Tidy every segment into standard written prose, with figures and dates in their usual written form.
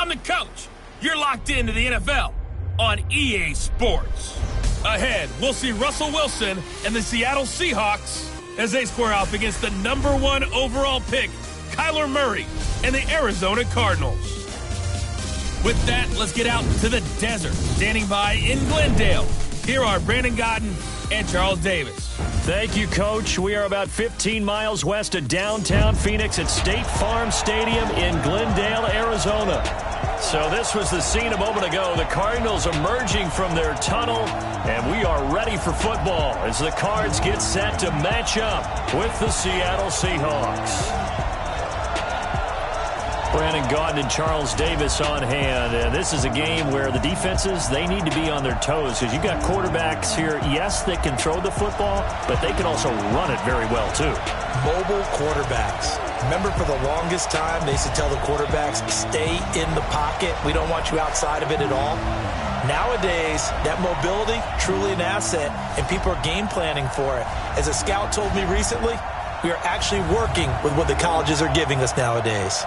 I'm the coach. You're locked into the NFL on EA Sports. Ahead, we'll see Russell Wilson and the Seattle Seahawks as they square off against the #1 overall pick, Kyler Murray, and the Arizona Cardinals. With that, let's get out to the desert. Standing by in Glendale, here are Brandon Godden and Charles Davis. Thank you, Coach. We are about 15 miles west of downtown Phoenix at State Farm Stadium in Glendale, Arizona. So this was the scene a moment ago. The Cardinals emerging from their tunnel, and we are ready for football as the Cards get set to match up with the Seattle Seahawks. Brandon Gaudin and Charles Davis on hand. This is a game where the defenses, they need to be on their toes because you've got quarterbacks here, yes, they can throw the football, but they can also run it very well too. Mobile quarterbacks. Remember, for the longest time, they used to tell the quarterbacks, stay in the pocket. We don't want you outside of it at all. Nowadays, that mobility, truly an asset, and people are game planning for it. As a scout told me recently, we are actually working with what the colleges are giving us nowadays.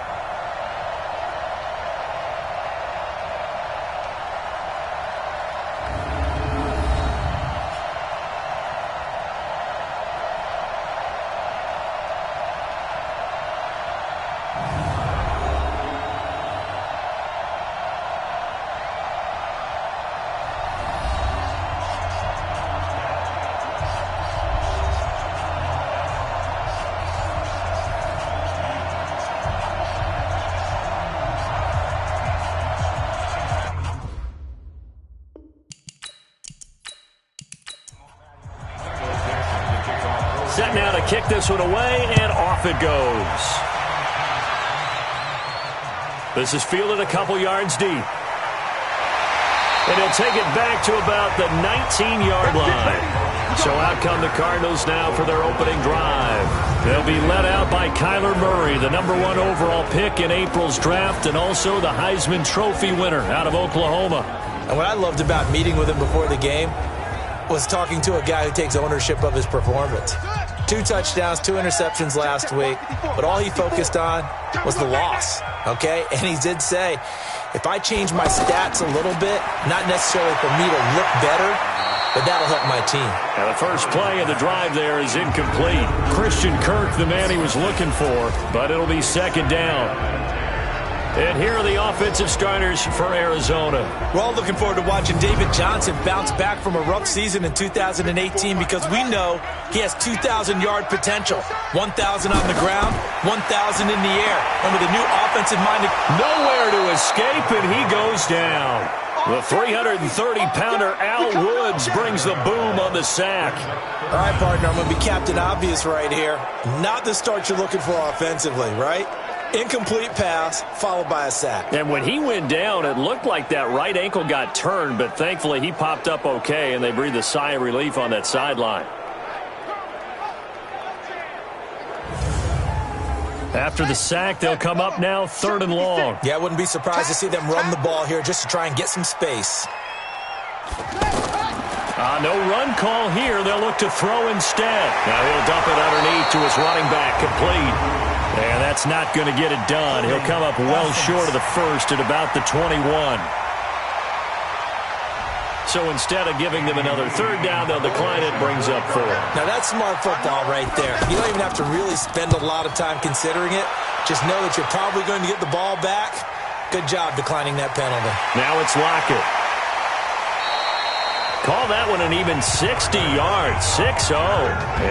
Set now to kick this one away, and off it goes. This is fielded a couple yards deep. And he'll take it back to about the 19-yard line. So out come the Cardinals now for their opening drive. They'll be led out by Kyler Murray, the #1 overall pick in April's draft, and also the Heisman Trophy winner out of Oklahoma. And what I loved about meeting with him before the game was talking to a guy who takes ownership of his performance. 2 touchdowns, 2 interceptions last week, but all he focused on was the loss, okay? And he did say, if I change my stats a little bit, not necessarily for me to look better, but that'll help my team. And the first play of the drive there is incomplete. Christian Kirk, the man he was looking for, but it'll be second down. And here are the offensive starters for Arizona. We're all looking forward to watching David Johnson bounce back from a rough season in 2018 because we know he has 2,000-yard potential. 1,000 on the ground, 1,000 in the air. And with a new offensive-minded... Nowhere to escape, and he goes down. The 330-pounder Al Woods brings the boom on the sack. All right, partner, I'm going to be Captain Obvious right here. Not the start you're looking for offensively, right? Incomplete pass, followed by a sack. And when he went down, it looked like that right ankle got turned, but thankfully he popped up okay, and they breathed a sigh of relief on that sideline. After the sack, they'll come up now 3rd and long. Yeah, I wouldn't be surprised to see them run the ball here just to try and get some space. No run call here. They'll look to throw instead. Now he'll dump it underneath to his running back, complete. And that's not going to get it done. He'll come up well short of the first at about the 21. So instead of giving them another 3rd down, they'll decline it, brings up 4. Now that's smart football right there. You don't even have to really spend a lot of time considering it. Just know that you're probably going to get the ball back. Good job declining that penalty. Now it's Lockett. Call that one an even 60 yards, 6-0.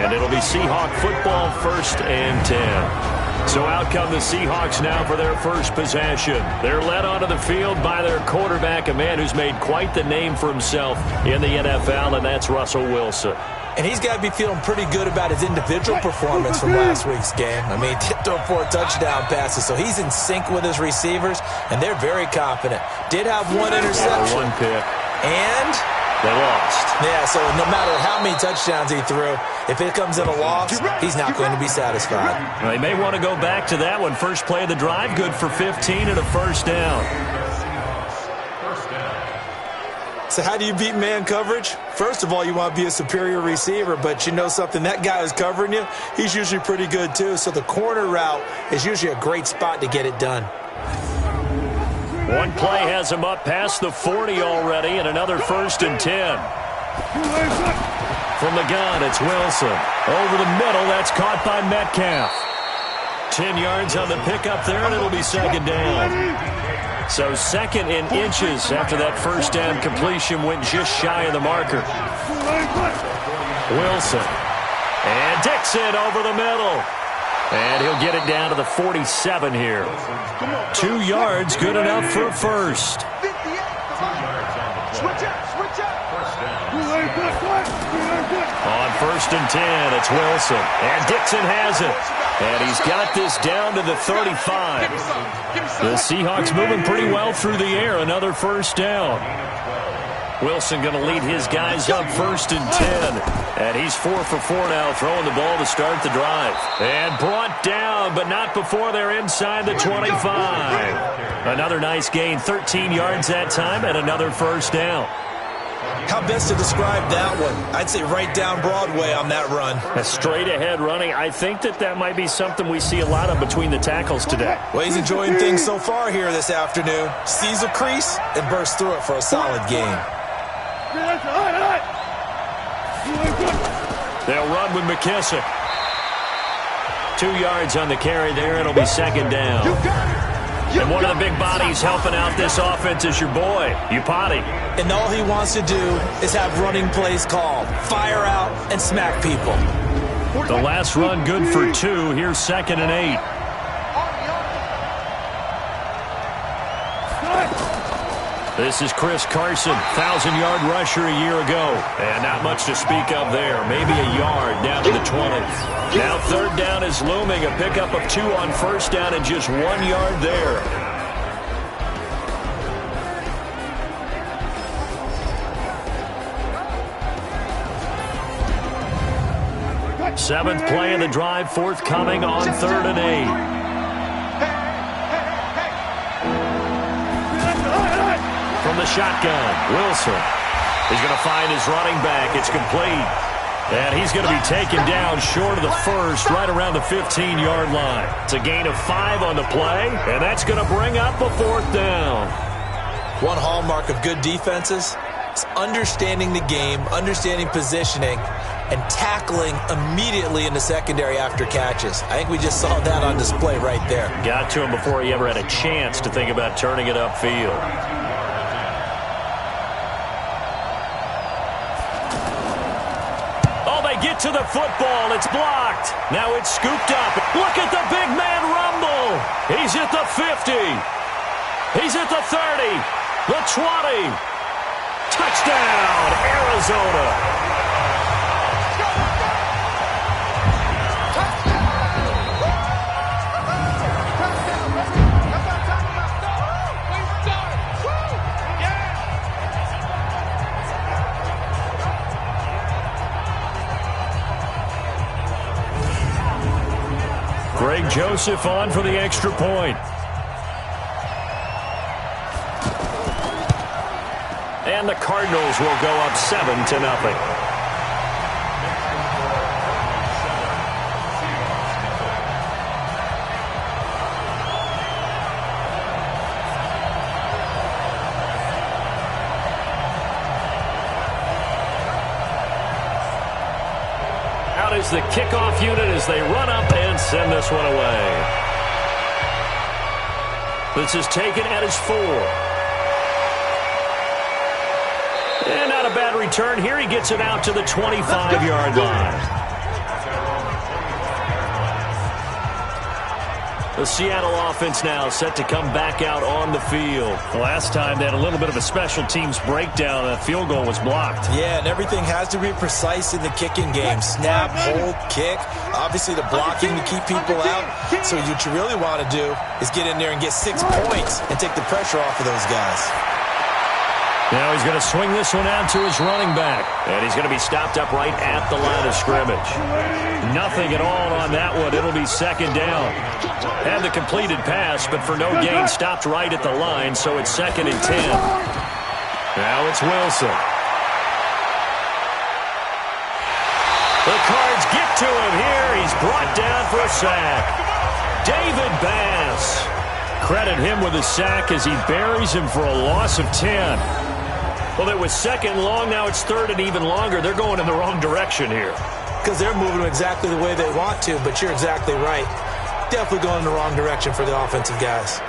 And it'll be Seahawk football, 1st and 10. So out come the Seahawks now for their first possession. They're led onto the field by their quarterback, a man who's made quite the name for himself in the NFL, and that's Russell Wilson. And he's got to be feeling pretty good about his individual performance from last week's game. I mean, he threw 4 touchdown passes, so he's in sync with his receivers, and they're very confident. Did have 1 interception. 1 pick. And... they lost. Yeah, so no matter how many touchdowns he threw, if it comes in a loss, he's not going to be satisfied. Well, they may want to go back to that one. First play of the drive, good for 15 and a 1st down. So how do you beat man coverage? First of all, you want to be a superior receiver, but you know something, that guy who's covering you, he's usually pretty good too. So the corner route is usually a great spot to get it done. One play has him up past the 40 already, and another 1st and 10. From the gun, it's Wilson. Over the middle, that's caught by Metcalf. 10 yards on the pickup there, and it'll be 2nd down. So 2nd in inches after that 1st down completion went just shy of the marker. Wilson. And Dixon over the middle. And he'll get it down to the 47 here. 2 yards, good enough for a first. On 1st and 10, it's Wilson. And Dixon has it. And he's got this down to the 35. The Seahawks moving pretty well through the air. Another 1st down. Wilson going to lead his guys up 1st and 10. And he's 4 for 4 now, throwing the ball to start the drive. And brought down, but not before they're inside the 25. Another nice gain, 13 yards that time, and another 1st down. How best to describe that one? I'd say right down Broadway on that run. A straight-ahead running. I think that might be something we see a lot of between the tackles today. Well, he's enjoying things so far here this afternoon. Sees a crease and bursts through it for a solid gain. They'll run with McKissick. 2 yards on the carry there. It'll be 2nd down. And one of the big bodies helping out this offense is your boy, Upati. And all he wants to do is have running plays called. Fire out and smack people. The last run good for 2. Here's 2nd and 8. This is Chris Carson, 1,000-yard rusher a year ago. And not much to speak of there. Maybe a yard down to the 20. Now 3rd down is looming. A pickup of 2 on 1st down and just 1 yard there. Seventh play of the drive, forthcoming on 3rd and 8. From the shotgun, Wilson. He's going to find his running back. It's complete. And he's going to be taken down short of the first, right around the 15-yard line. It's a gain of 5 on the play, and that's going to bring up a 4th down. One hallmark of good defenses is understanding the game, understanding positioning, and tackling immediately in the secondary after catches. I think we just saw that on display right there. Got to him before he ever had a chance to think about turning it upfield. Get to the football. It's blocked. Now it's scooped up. Look at the big man rumble. He's at the 50. He's at the 30. The 20. Touchdown, Arizona. Greg Joseph on for the extra point. And the Cardinals will go up 7-0. Is the kickoff unit as they run up and send this one away. This is taken at his 4. And not a bad return here. He gets it out to the 25-yard line. The Seattle offense now set to come back out on the field. Last time they had a little bit of a special teams breakdown. A field goal was blocked. Yeah, and everything has to be precise in the kicking game. Snap, hold, kick. Obviously the blocking to keep people out. So what you really want to do is get in there and get 6 points and take the pressure off of those guys. Now he's going to swing this one out to his running back. And he's going to be stopped up right at the line of scrimmage. Nothing at all on that one. It'll be 2nd down. Had the completed pass, but for no gain, stopped right at the line, so it's 2nd and 10. Now it's Wilson. The Cards get to him here. He's brought down for a sack. David Bass. Credit him with a sack as he buries him for a loss of 10. Well, it was second and long. Now it's third and even longer. They're going in the wrong direction here. Because they're moving exactly the way they want to, but you're exactly right. Definitely going in the wrong direction for the offensive guys.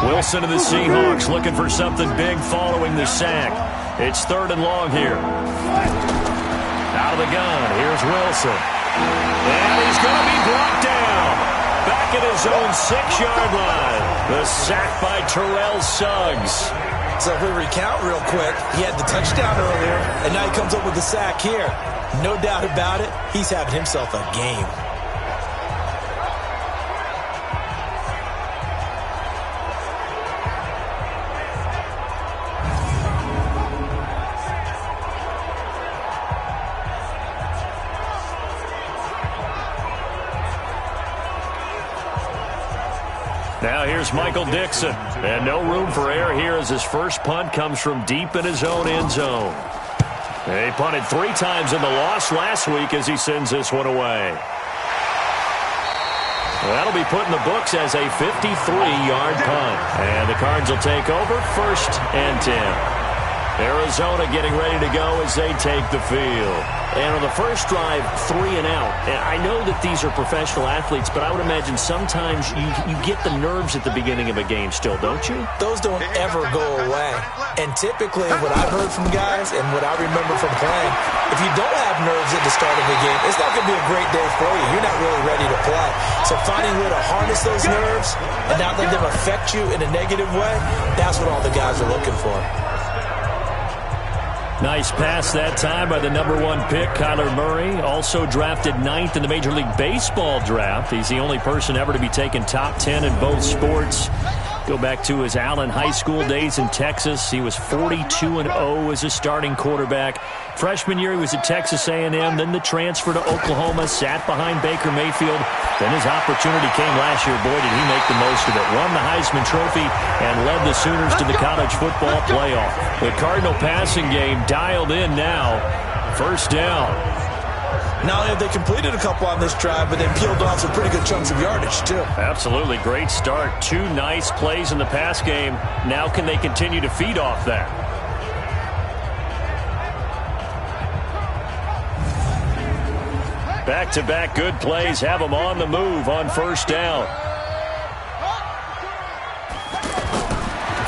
Wilson and the Seahawks looking for something big following the sack. It's third and long here. Out of the gun, here's Wilson. And he's going to be brought down. Back at his own 6-yard line. The sack by Terrell Suggs. So if we recount real quick, he had the touchdown earlier, and now he comes up with the sack here. No doubt about it, he's having himself a game. Now here's Michael Dixon. And no room for error here as his first punt comes from deep in his own end zone. He punted 3 times in the loss last week as he sends this one away. Well, that'll be put in the books as a 53-yard punt. And the Cards will take over, 1st and 10. Arizona getting ready to go as they take the field. And on the first drive, 3 and out. And I know that these are professional athletes, but I would imagine sometimes you get the nerves at the beginning of a game still, don't you? Those don't ever go away. And typically, what I've heard from guys and what I remember from playing, if you don't have nerves at the start of a game, it's not going to be a great day for you. You're not really ready to play. So finding a way to harness those nerves and not let them affect you in a negative way, that's what all the guys are looking for. Nice pass that time by the number 1 pick, Kyler Murray. Also drafted 9th in the Major League Baseball draft. He's the only person ever to be taken top 10 in both sports. Go back to his Allen High School days in Texas. He was 42-0 as a starting quarterback. Freshman year, he was at Texas A&M. Then the transfer to Oklahoma, sat behind Baker Mayfield. Then his opportunity came last year. Boy, did he make the most of it. Won the Heisman Trophy and led the Sooners to the college football playoff. The Cardinal passing game dialed in now. First down. Not only have they completed a couple on this drive, but they peeled off some pretty good chunks of yardage, too. Absolutely. Great start. 2 nice plays in the pass game. Now can they continue to feed off that? Back-to-back good plays have them on the move on first down.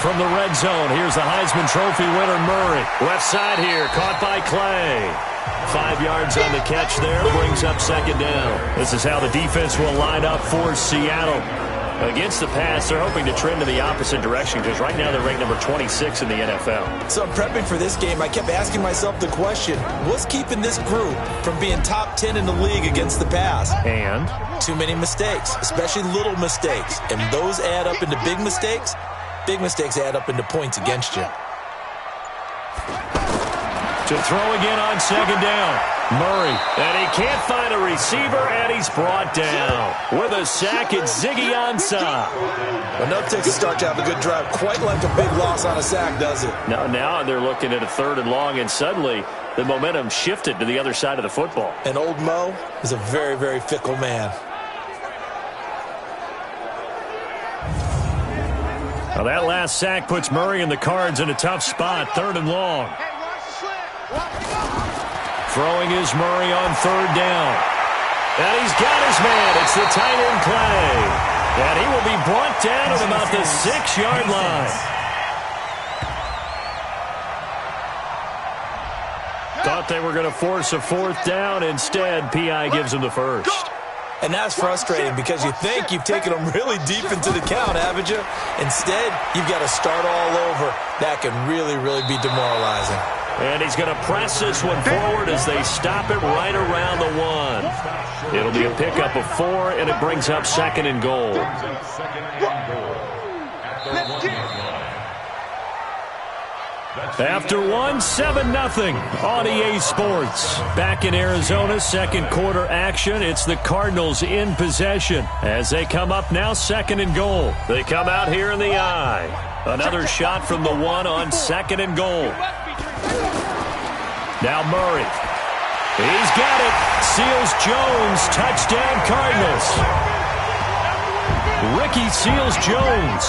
From the red zone, here's the Heisman Trophy winner, Murray. Left side here, caught by Clay. 5 yards on the catch there, brings up second down. This is how the defense will line up for Seattle. Against the pass, they're hoping to trend in the opposite direction because right now they're ranked number 26 in the NFL. So I'm prepping for this game. I kept asking myself the question, what's keeping this group from being top 10 in the league against the pass? And? Too many mistakes, especially little mistakes. And those add up into big mistakes. Big mistakes add up into points against you. To throw again on second down. Murray, and he can't find a receiver, and he's brought down. With a sack, it's Ziggy Ansah. Well, no Texas start to have a good drive, quite like a big loss on a sack, does it? Now they're looking at a 3rd and long, and suddenly the momentum shifted to the other side of the football. And old Mo is a very, very fickle man. Well, that last sack puts Murray and the Cards in a tough spot, 3rd and long. Throwing is Murray on 3rd down. And he's got his man. It's the tight end Clay. And he will be brought down at about the 6-yard line. Thought they were going to force a 4th down. Instead, P.I. gives him the first. And that's frustrating because you think you've taken them really deep into the count, haven't you? Instead, you've got to start all over. That can really, really be demoralizing. And he's going to press this one forward as they stop it right around the 1. It'll be a pickup of 4, and it brings up 2nd and goal. After 1, 7-0 on EA Sports. Back in Arizona, second quarter action. It's the Cardinals in possession as they come up now 2nd and goal. They come out here in the eye. Another shot from the 1 on 2nd and goal. Now Murray. He's got it. Seals-Jones, touchdown Cardinals. Ricky Seals-Jones,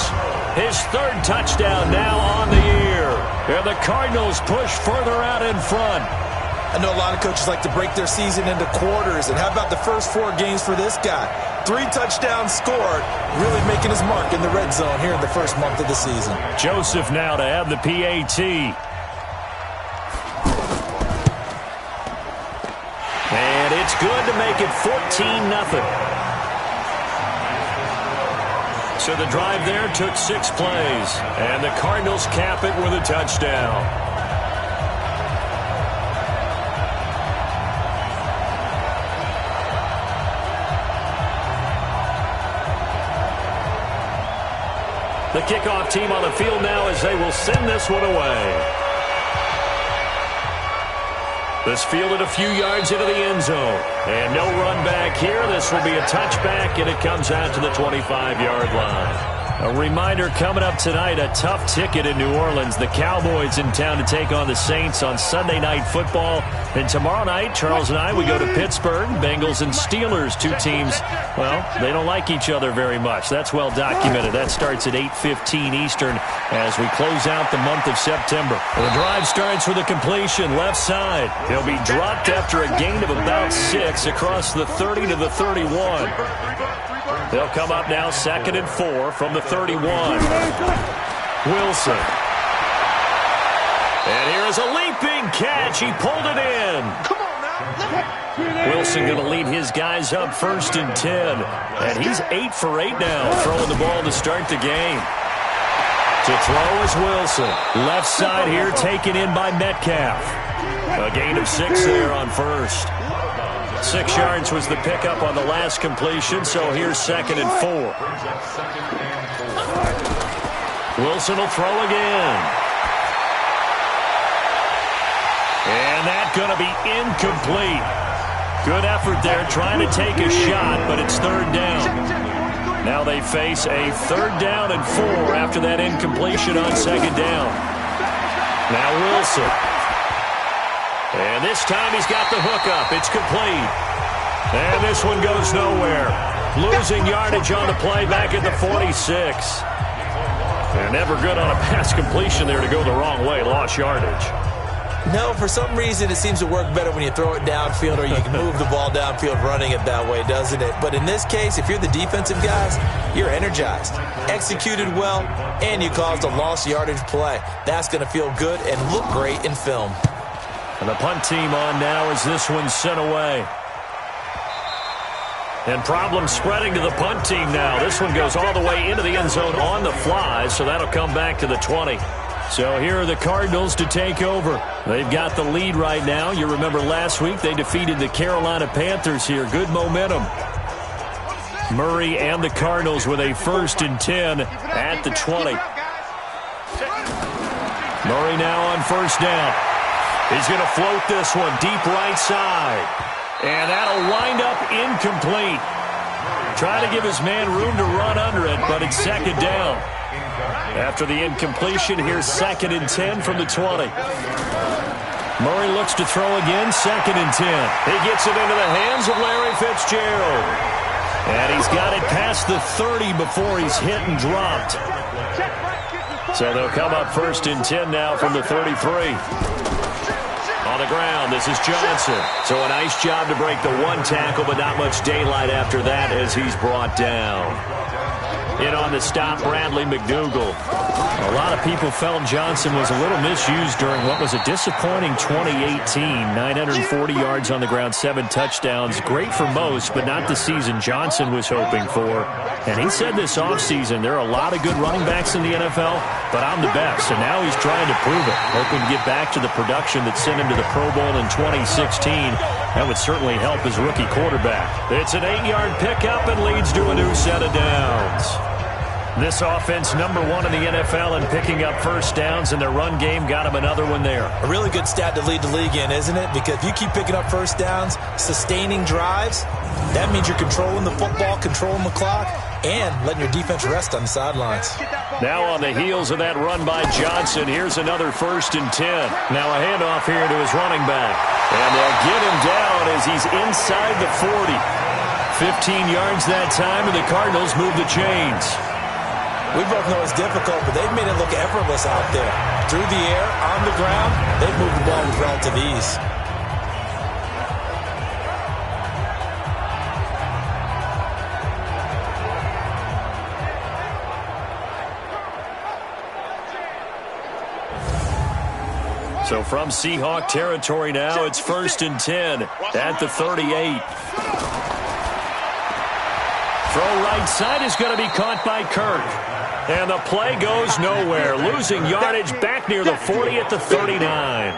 his third touchdown now on the year. And the Cardinals push further out in front. I know a lot of coaches like to break their season into quarters. And how about the first 4 games for this guy? 3 touchdowns scored, really making his mark in the red zone here in the first month of the season. Joseph now to have the PAT. And it's good to make it 14-0. So the drive there took 6 plays. And the Cardinals cap it with a touchdown. The kickoff team on the field now as they will send this one away. This fielded a few yards into the end zone. And no run back here. This will be a touchback, and it comes out to the 25-yard line. A reminder coming up tonight, a tough ticket in New Orleans. The Cowboys in town to take on the Saints on Sunday Night Football. And tomorrow night, Charles and I, we go to Pittsburgh. Bengals and Steelers, 2 teams, well, they don't like each other very much. That's well documented. That starts at 8:15 Eastern as we close out the month of September. The drive starts with a completion left side. He'll be dropped after a gain of about 6 across the 30 to the 31. They'll come up now 2nd and 4 from the 31. Wilson. And here's a leaping catch. He pulled it in. Come on now. Wilson going to lead his guys up 1st and 10. And he's 8 for 8 now, throwing the ball to start the game. To throw is Wilson. Left side here taken in by Metcalf. A gain of 6 there on 1st. 6 yards was the pickup on the last completion, so here's 2nd and 4. Wilson will throw again. And that's going to be incomplete. Good effort there trying to take a shot, but it's 3rd down. Now they face a 3rd down and 4 after that incompletion on 2nd down. Now Wilson. And this time he's got the hook up. It's complete. And this one goes nowhere. Losing yardage on the play back at the 46. And never good on a pass completion there to go the wrong way. Lost yardage. No, for some reason it seems to work better when you throw it downfield or you can move the ball downfield running it that way, doesn't it? But in this case, if you're the defensive guys, you're energized, executed well, and you caused a lost yardage play. That's going to feel good and look great in film. And the punt team on now as this one's sent away. And problems spreading to the punt team now. This one goes all the way into the end zone on the fly, so that'll come back to the 20. So here are the Cardinals to take over. They've got the lead right now. You remember last week they defeated the Carolina Panthers here. Good momentum. Murray and the Cardinals with a 1st and 10 at the 20. Murray now on 1st down. He's going to float this one deep right side. And that'll wind up incomplete. Try to give his man room to run under it, but it's 2nd down. After the incompletion, here's 2nd and 10 from the 20. Murray looks to throw again, 2nd and 10. He gets it into the hands of Larry Fitzgerald. And he's got it past the 30 before he's hit and dropped. So they'll come up 1st and 10 now from the 33. On the ground, this is Johnson. So a nice job to break the 1 tackle, but not much daylight after that as he's brought down. In on the stop, Bradley McDougall. A lot of people felt Johnson was a little misused during what was a disappointing 2018. 940 yards on the ground, 7 touchdowns. Great for most, but not the season Johnson was hoping for. And he said this offseason, there are a lot of good running backs in the NFL, but I'm the best. And now he's trying to prove it, hoping to get back to the production that sent him to the Pro Bowl in 2016. That would certainly help his rookie quarterback. It's an 8-yard pickup and leads to a new set of downs. This offense #1 in the NFL in picking up first downs, and their run game got them another one there. A really good stat to lead the league in, isn't it? Because if you keep picking up first downs, sustaining drives, that means you're controlling the football, controlling the clock, and letting your defense rest on the sidelines. Now on the heels of that run by Johnson, here's another 1st and 10. Now a handoff here to his running back. And they'll get him down as he's inside the 40. 15 yards that time, and the Cardinals move the chains. We both know it's difficult, but they've made it look effortless out there. Through the air, on the ground, they've moved the ball with relative ease. So from Seahawk territory now, it's 1st and 10 at the 38. Throw right side is going to be caught by Kirk. And the play goes nowhere, losing yardage back near the 40 at the 39.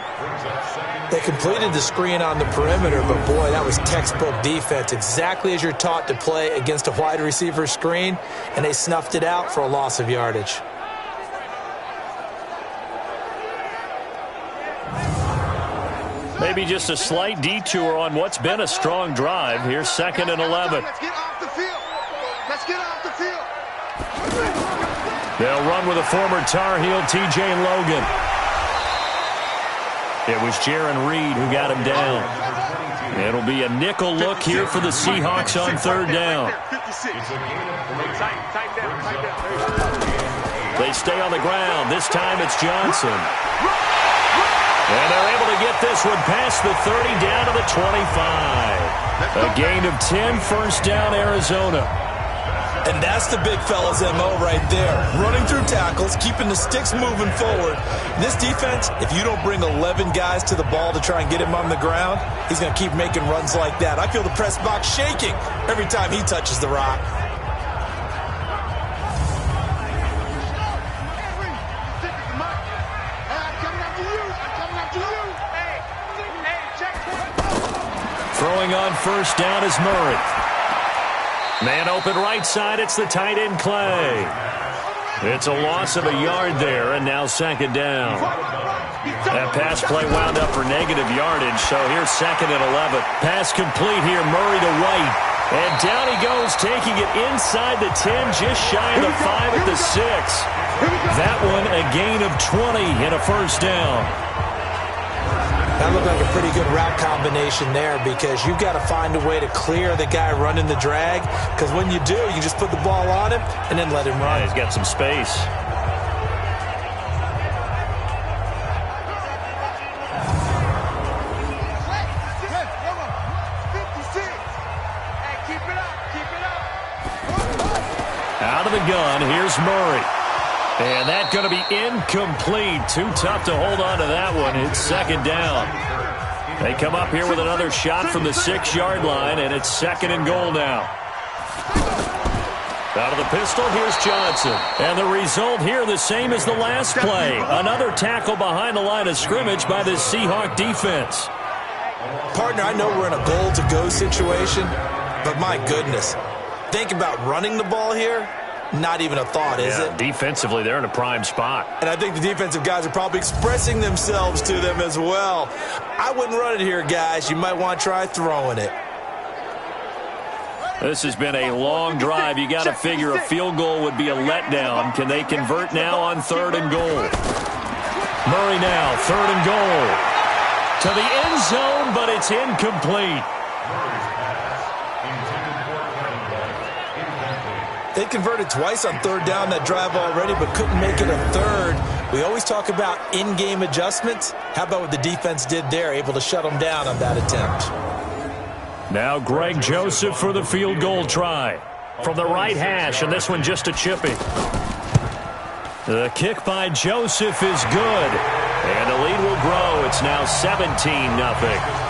They completed the screen on the perimeter, but boy, that was textbook defense, exactly as you're taught to play against a wide receiver screen, and they snuffed it out for a loss of yardage. Maybe just a slight detour on what's been a strong drive. Here's 2nd and 11. Let's get off the field. Let's get off the field. They'll run with a former Tar Heel, T.J. Logan. It was Jaron Reed who got him down. It'll be a nickel look here for the Seahawks on 3rd down. They stay on the ground. This time it's Johnson. And they're able to get this one past the 30 down to the 25. A gain of 10, 1st down, Arizona. And that's the big fella's MO right there. Running through tackles, keeping the sticks moving forward. This defense, if you don't bring 11 guys to the ball to try and get him on the ground, he's going to keep making runs like that. I feel the press box shaking every time he touches the rock. Throwing on 1st down is Murray. Man open right side, it's the tight end Clay. It's a loss of a yard there, and now 2nd down. That pass play wound up for negative yardage, so here's 2nd and 11. Pass complete here, Murray to White. And down he goes, taking it inside the 10, just shy of the 5 at the 6. That one a gain of 20 and a 1st down. That looked like a pretty good route combination there because you've got to find a way to clear the guy running the drag, because when you do, you just put the ball on him and then let him run. Yeah, he's got some space. Out of the gun, here's Murray. And that's going to be incomplete. Too tough to hold on to that one. It's 2nd down. They come up here with another shot from the 6-yard line, and it's 2nd and goal now. Out of the pistol, here's Johnson. And the result here the same as the last play. Another tackle behind the line of scrimmage by this Seahawk defense. Partner, I know we're in a goal-to-go situation, but my goodness. Think about running the ball here. Not even a thought, is it? Defensively, they're in a prime spot. And I think the defensive guys are probably expressing themselves to them as well. I wouldn't run it here, guys. You might want to try throwing it. This has been a long drive. You got to figure a field goal would be a letdown. Can they convert now on 3rd and goal? Murray now, 3rd and goal. To the end zone, but it's incomplete. They converted twice on 3rd down that drive already, but couldn't make it a 3rd. We always talk about in-game adjustments. How about what the defense did there, able to shut them down on that attempt? Now Greg Joseph for the field goal try. From the right hash, and this one just a chippy. The kick by Joseph is good. And the lead will grow. It's now 17-0.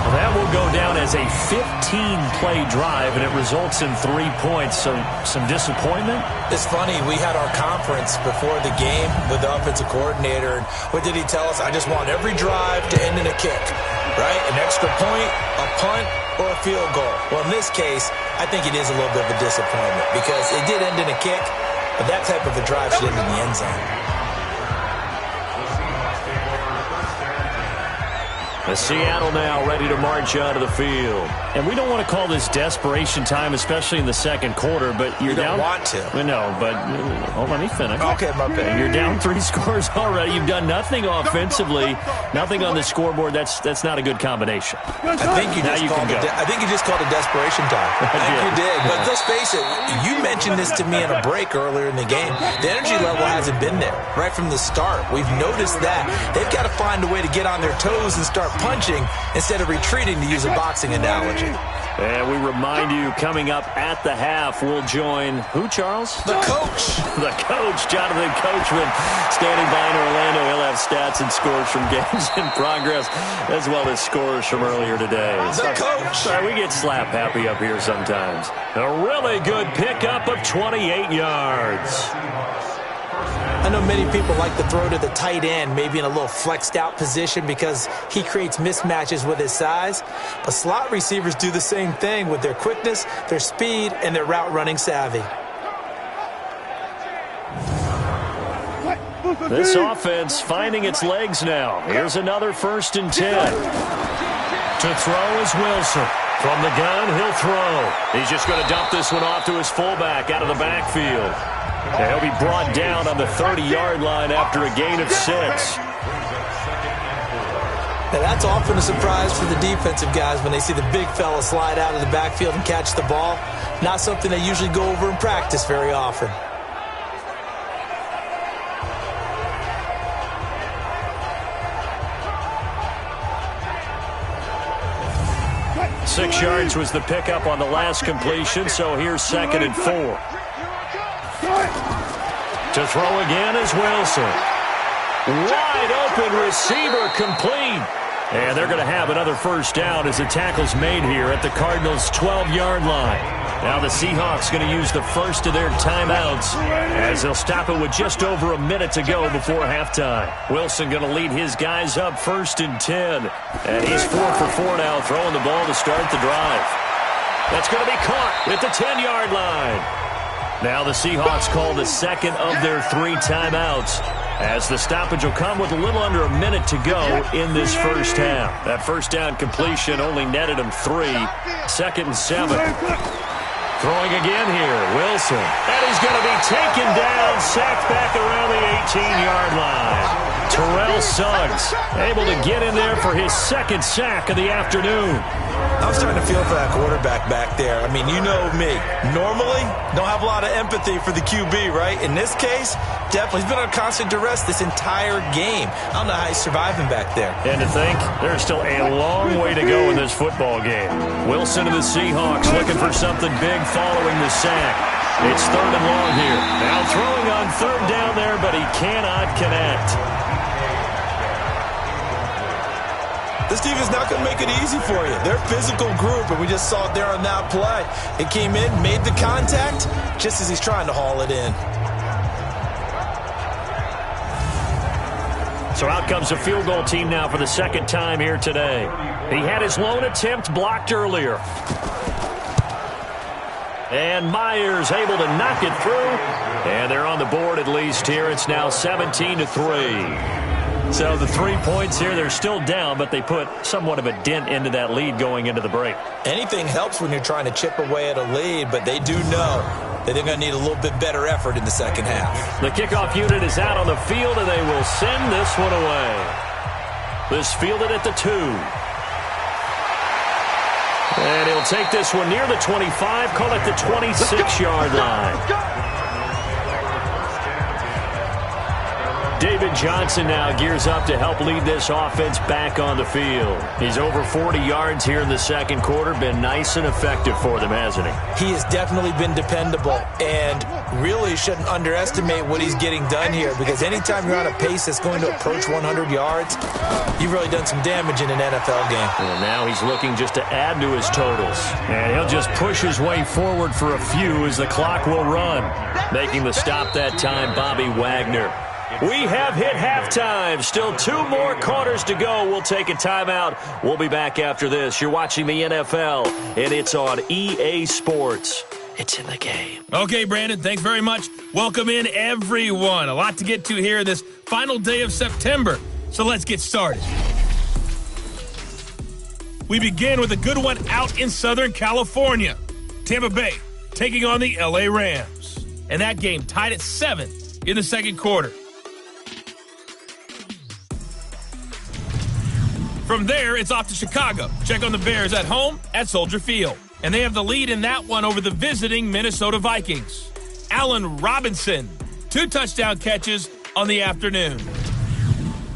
That will go down as a 15-play drive, and it results in 3 points. So some disappointment? It's funny. We had our conference before the game with the offensive coordinator. And what did he tell us? I just want every drive to end in a kick, right? An extra point, a punt, or a field goal. Well, in this case, I think it is a little bit of a disappointment because it did end in a kick. But that type of a drive should end in the end zone. Seattle now ready to march onto the field. And we don't want to call this desperation time, especially in the second quarter, but you're down. You don't want to. No, but let me finish. Okay, my bad. You're down 3 scores already. You've done nothing offensively, nothing on the scoreboard. That's not a good combination. I think you just called it desperation time. I think you did. But let's face it, you mentioned this to me in a break earlier in the game. The energy level hasn't been there right from the start. We've noticed that. They've got to find a way to get on their toes and start punching instead of retreating, to use a boxing analogy. And we remind you, coming up at the half, we'll join who, Charles? The coach. The coach, Jonathan Coachman, standing by in Orlando. He'll have stats and scores from games in progress, as well as scores from earlier today. The coach. Sorry, we get slap happy up here sometimes. A really good pickup of 28 yards. I know many people like to throw to the tight end, maybe in a little flexed out position because he creates mismatches with his size. But slot receivers do the same thing with their quickness, their speed, and their route running savvy. This offense finding its legs now. Here's another 1st and 10. To throw is Wilson. From the gun, he'll throw. He's just going to dump this one off to his fullback out of the backfield. He'll be brought down on the 30-yard line after a gain of 6. Now that's often a surprise for the defensive guys when they see the big fella slide out of the backfield and catch the ball. Not something they usually go over in practice very often. Six yards was the pickup on the last completion, so here's 2nd and 4. To throw again is Wilson. Wide open receiver, complete. And they're going to have another 1st down as the tackle's made here at the Cardinals' 12-yard line. Now the Seahawks going to use the first of their timeouts as they'll stop it with just over a minute to go before halftime. Wilson going to lead his guys up 1st and 10. And he's 4 for 4 now, throwing the ball to start the drive. That's going to be caught at the 10-yard line. Now the Seahawks call the second of their 3 timeouts as the stoppage will come with a little under a minute to go in this first half. That 1st down completion only netted him 3. 2nd and 7. Throwing again here, Wilson. And he's going to be taken down, sacked back around the 18-yard line. Terrell Suggs able to get in there for his 2nd sack of the afternoon. I'm starting to feel for that quarterback back there. I mean, you know me. Normally, don't have a lot of empathy for the QB, right? In this case, definitely. He's been on constant duress this entire game. I don't know how he's surviving back there. And to think, there's still a long way to go in this football game. Wilson and the Seahawks looking for something big following the sack. It's 3rd and long here. Now throwing on 3rd down there, but he cannot connect. This team is not going to make it easy for you. They're a physical group, and we just saw it there on that play. It came in, made the contact, just as he's trying to haul it in. So out comes a field goal team now for the 2nd time here today. He had his lone attempt blocked earlier. And Myers able to knock it through. And they're on the board at least here. It's now 17-3. So the 3 points here, they're still down, but they put somewhat of a dent into that lead going into the break. Anything helps when you're trying to chip away at a lead, but they do know that they're going to need a little bit better effort in the second half. The kickoff unit is out on the field, and they will send this one away. This fielded at the 2. And he'll take this one near the 25, call it the 26-yard line. David Johnson now gears up to help lead this offense back on the field. He's over 40 yards here in the second quarter. Been nice and effective for them, hasn't he? He has definitely been dependable and really shouldn't underestimate what he's getting done here, because anytime you're on a pace that's going to approach 100 yards, you've really done some damage in an NFL game. And now he's looking just to add to his totals. And he'll just push his way forward for a few as the clock will run. Making the stop that time, Bobby Wagner. We have hit halftime. Still 2 more quarters to go. We'll take a timeout. We'll be back after this. You're watching the NFL, and it's on EA Sports. It's in the game. Okay, Brandon, thanks very much. Welcome in, everyone. A lot to get to here this final day of September. So let's get started. We begin with a good one out in Southern California. Tampa Bay taking on the LA Rams. And that game tied at 7 in the second quarter. From there, it's off to Chicago. Check on the Bears at home at Soldier Field. And they have the lead in that one over the visiting Minnesota Vikings. Allen Robinson, 2 touchdown catches on the afternoon.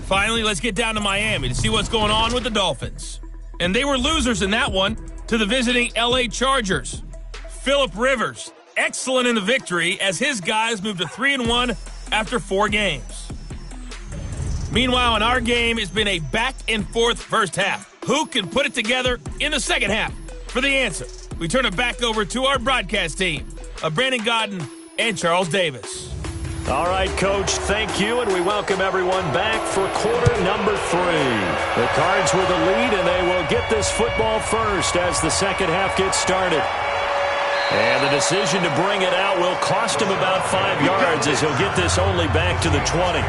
Finally, let's get down to Miami to see what's going on with the Dolphins. And they were losers in that one to the visiting LA Chargers. Phillip Rivers, excellent in the victory as his guys moved to 3-1 after 4 games. Meanwhile, in our game, it's been a back-and-forth first half. Who can put it together in the second half? For the answer, we turn it back over to our broadcast team of Brandon Godden and Charles Davis. All right, Coach, thank you, and we welcome everyone back for quarter number 3. The Cards with the lead, and they will get this football first as the second half gets started. And the decision to bring it out will cost him about 5 yards as he'll get this only back to the 20.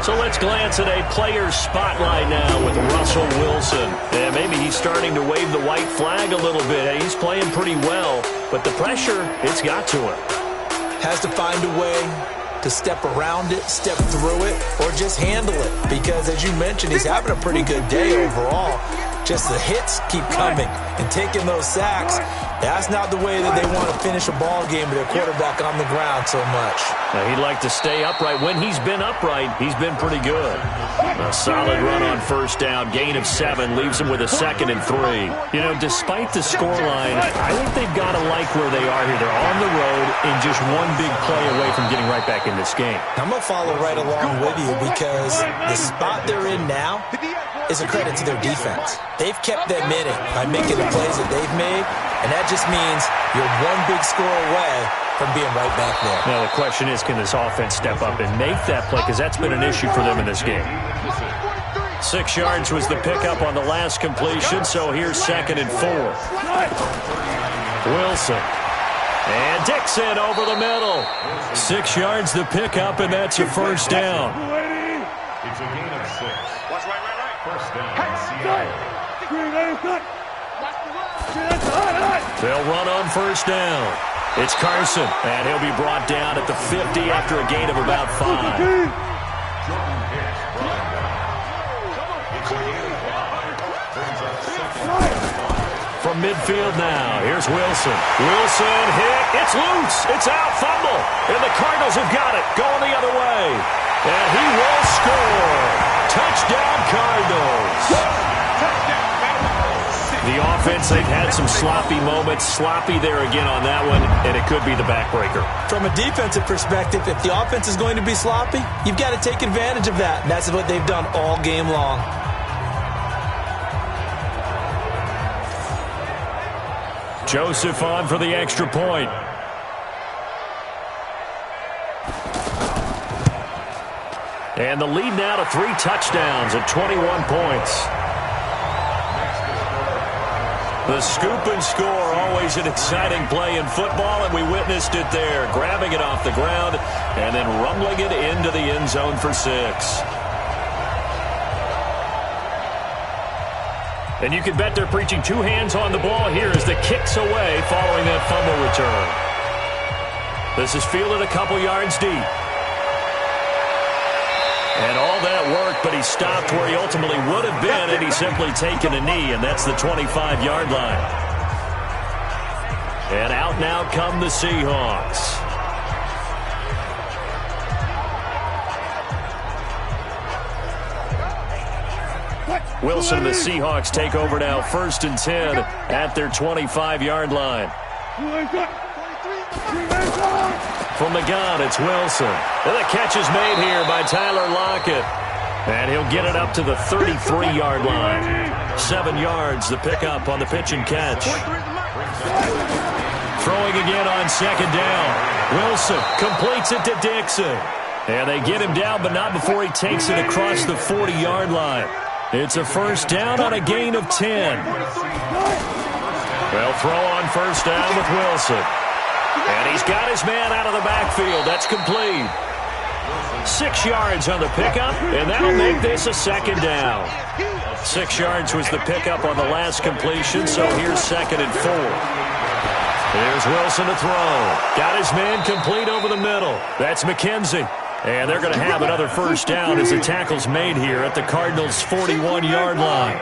So let's glance at a player spotlight now with Russell Wilson. And maybe he's starting to wave the white flag a little bit. He's playing pretty well, but the pressure, it's got to him. Has to find a way to step around it, step through it, or just handle it. Because as you mentioned, he's having a pretty good day overall. Just the hits keep coming and taking those sacks. That's not the way that they want to finish a ball game with their quarterback on the ground so much. Now, he'd like to stay upright. When he's been upright, he's been pretty good. A solid run on first down. Gain of 7 leaves him with a 2nd and 3. You know, despite the scoreline, I think they've got to like where they are here. They're on the road and just one big play away from getting right back in this game. I'm going to follow right along with you because the spot they're in now is a credit to their defense. They've kept them in it by making the plays that they've made, and that just means you're one big score away from being right back there. Now, the question is, can this offense step up and make that play? Because that's been an issue for them in this game. 6 yards was the pickup on the last completion, so here's 2nd and 4. Wilson. And Dixon over the middle. 6 yards the pickup, and that's a first down. It's a gain of 6. First down, Seattle. They'll run on first down. It's Carson, and he'll be brought down at the 50 after a gain of about 5. From midfield now, here's Wilson. Wilson hit. It's loose. It's out. Fumble. And the Cardinals have got it. Going the other way. And he will score. Touchdown, Cardinals. The offense, they've had some sloppy moments. Sloppy there again on that one, and it could be the backbreaker. From a defensive perspective, if the offense is going to be sloppy, you've got to take advantage of that. And that's what they've done all game long. Joseph on for the extra point. And the lead now to 3 touchdowns at 21 points. The scoop and score, always an exciting play in football, and we witnessed it there, grabbing it off the ground and then rumbling it into the end zone for 6. And you can bet they're preaching 2 hands on the ball here as the kick's away following that fumble return. This is fielded a couple yards deep. And all that work, but he stopped where he ultimately would have been had he simply taken a knee, and that's the 25-yard line. And out now come the Seahawks. Wilson and the Seahawks take over now, 1st and 10 at their 25-yard line. From the gun, it's Wilson. And the catch is made here by Tyler Lockett. And he'll get it up to the 33-yard line. 7 yards, the pickup on the pitch and catch. Throwing again on 2nd down. Wilson completes it to Dixon. And they get him down, but not before he takes it across the 40-yard line. It's a first down on a gain of 10. They'll throw on first down with Wilson. And he's got his man out of the backfield. That's complete. 6 yards on the pickup, and that'll make this a second down. 6 yards was the pickup on the last completion, so here's 2nd and 4. Here's Wilson to throw. Got his man complete over the middle. That's McKenzie. And they're going to have another first down as the tackle's made here at the Cardinals' 41-yard line.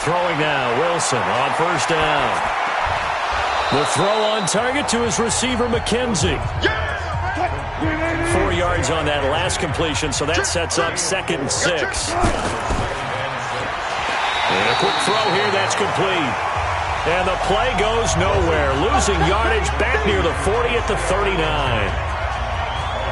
Throwing now, Wilson on first down. The throw on target to his receiver, McKenzie. 4 yards on that last completion, so that sets up 2nd and 6. And a quick throw here, that's complete. And the play goes nowhere. Losing yardage back near the 40 at the 39.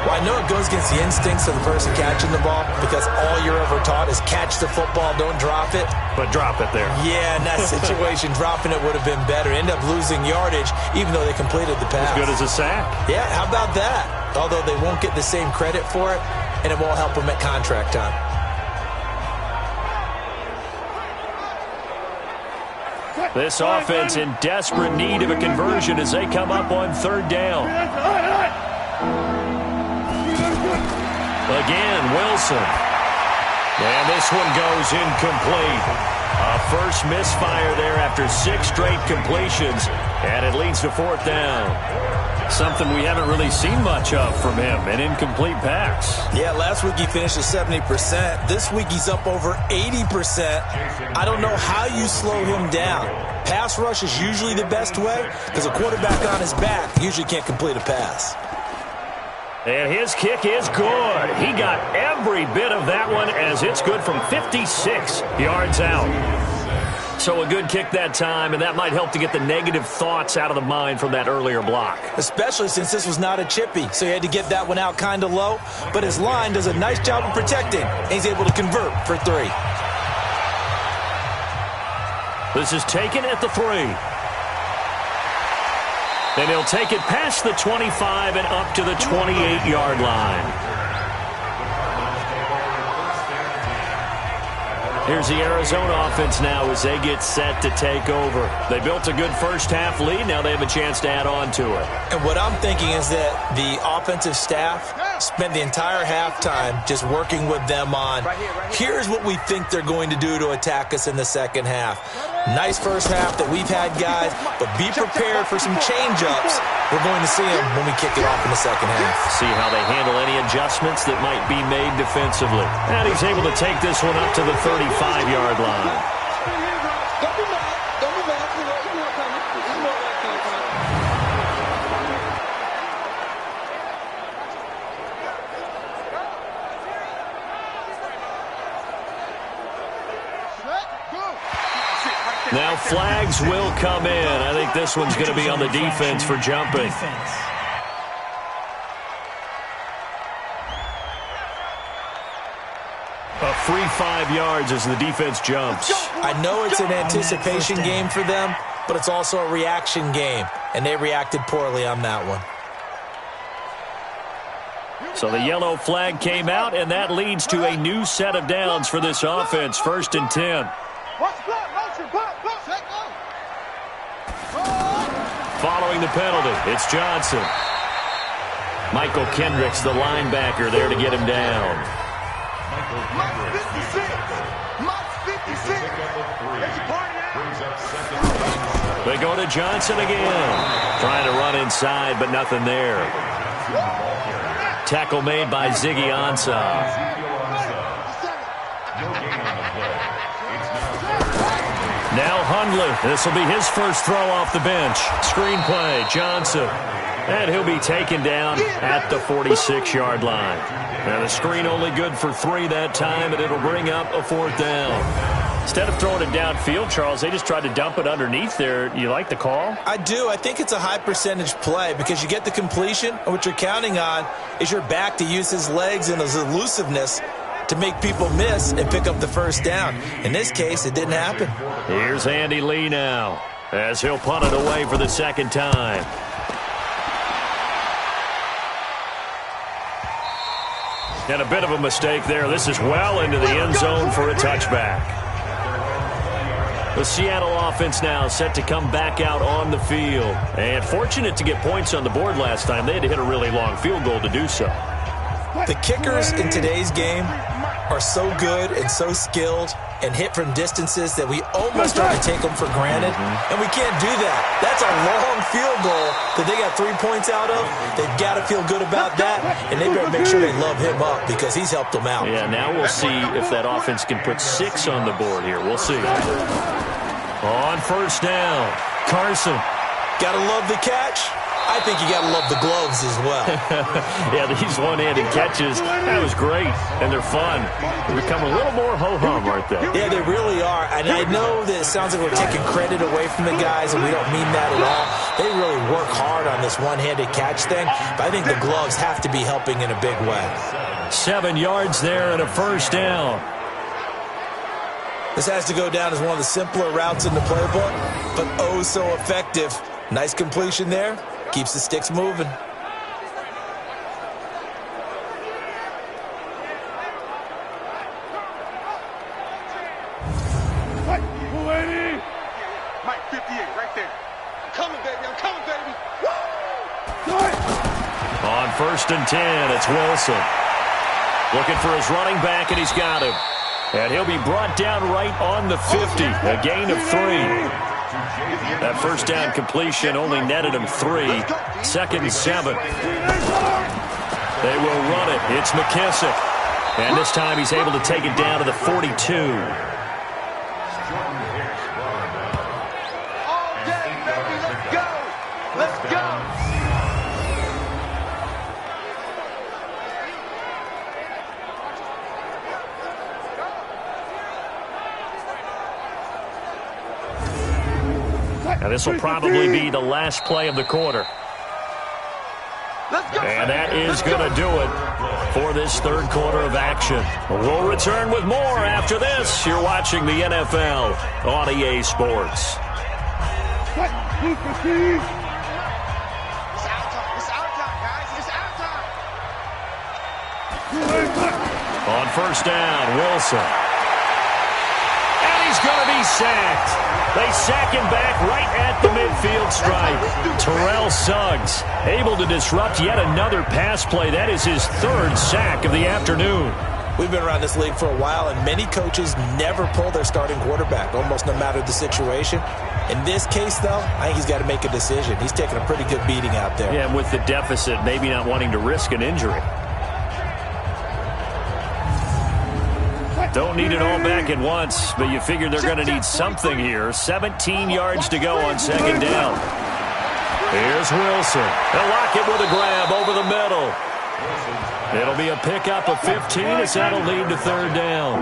Well, I know it goes against the instincts of the person catching the ball because all you're ever taught is catch the football, don't drop it. But drop it there. Yeah, in that situation, dropping it would have been better. End up losing yardage even though they completed the pass. As good as a sack. Yeah, how about that? Although they won't get the same credit for it, and it won't help them at contract time. This offense in desperate need of a conversion as they come up on 3rd down. Again, Wilson. And this one goes incomplete. A first misfire there after 6 straight completions, and it leads to 4th down. Something we haven't really seen much of from him, an incomplete pass. Yeah, last week he finished at 70%. This week he's up over 80%. I don't know how you slow him down. Pass rush is usually the best way because a quarterback on his back usually can't complete a pass. And his kick is good. He got every bit of that one as it's good from 56 yards out. So a good kick that time, and that might help to get the negative thoughts out of the mind from that earlier block. Especially since this was not a chippy, so he had to get that one out kind of low. But his line does a nice job of protecting, and he's able to convert for 3. This is taken at the 3. And he'll take it past the 25 and up to the 28-yard line. Here's the Arizona offense now as they get set to take over. They built a good first-half lead. Now they have a chance to add on to it. And what I'm thinking is that the offensive staff spent the entire halftime just working with them on, here's what we think they're going to do to attack us in the second half. Nice first half that we've had, guys, but be prepared for some change-ups. We're going to see them when we kick it off in the second half. See how they handle any adjustments that might be made defensively. And he's able to take this one up to the 35-yard line. Now flags will come in. I think this one's going to be on the defense for jumping. A free 5 yards as the defense jumps. I know it's an anticipation game for them, but it's also a reaction game, and they reacted poorly on that one. So the yellow flag came out, and that leads to a new set of downs for this offense. 1st and 10. Following the penalty, it's Johnson. Michael Kendricks, the linebacker, there to get him down. They go to Johnson again. Trying to run inside, but nothing there. Tackle made by Ziggy Ansah. Now Hundley. This will be his first throw off the bench. Screenplay, Johnson. And he'll be taken down at the 46-yard line. Now the screen only good for 3 that time, and it'll bring up a 4th down. Instead of throwing it downfield, Charles, they just tried to dump it underneath there. You like the call? I do. I think it's a high percentage play because you get the completion, and what you're counting on is your back to use his legs and his elusiveness to make people miss and pick up the first down. In this case, it didn't happen. Here's Andy Lee now as he'll punt it away for the 2nd time. And a bit of a mistake there. This is well into the end zone for a touchback. The Seattle offense now set to come back out on the field. And fortunate to get points on the board last time. They had to hit a really long field goal to do so. The kickers in today's game are so good and so skilled and hit from distances that we almost start to take them for granted, and we can't do that. That's a long field goal that they got 3 points out of. They've got to feel good about that, and they better make sure they love him up because he's helped them out. Yeah, now we'll see if that offense can put 6 on the board here. We'll see. On first down, Carson. Got to love the catch. I think you got to love the gloves as well. Yeah, these one-handed catches, that was great, and they're fun. They become a little more ho-hum, aren't they? Yeah, they really are. And I know that it sounds like we're taking credit away from the guys, and we don't mean that at all. They really work hard on this one-handed catch thing, but I think the gloves have to be helping in a big way. 7 yards there and a first down. This has to go down as one of the simpler routes in the playbook, but oh so effective. Nice completion there. Keeps the sticks moving. Mike 58 right there. I'm coming, baby. I'm coming, baby. Woo! On first and 10, it's Wilson. Looking for his running back, and he's got him. And he'll be brought down right on the 50, a gain of 3. That first down completion only netted him 3. Second and 7. They will run it. It's McKissick. And this time he's able to take it down to the 42. All day, baby. Let's go. Let's go. Now this will probably be the last play of the quarter. And that is going to do it for this third quarter of action. We'll return with more after this. You're watching the NFL on EA Sports. It's our time. It's our time, guys. It's our time. On first down, Wilson. And he's going to be sacked. They sack him back right at the midfield stripe. Terrell Suggs able to disrupt yet another pass play. That is his 3rd sack of the afternoon. We've been around this league for a while, and many coaches never pull their starting quarterback, almost no matter the situation. In this case, though, I think he's got to make a decision. He's taking a pretty good beating out there. Yeah, and with the deficit, maybe not wanting to risk an injury. Don't need it all back at once, but you figure they're going to need something here. 17 yards to go on second down. Here's Wilson. They'll lock it with a grab over the middle. It'll be a pickup of 15 as that'll lead to third down.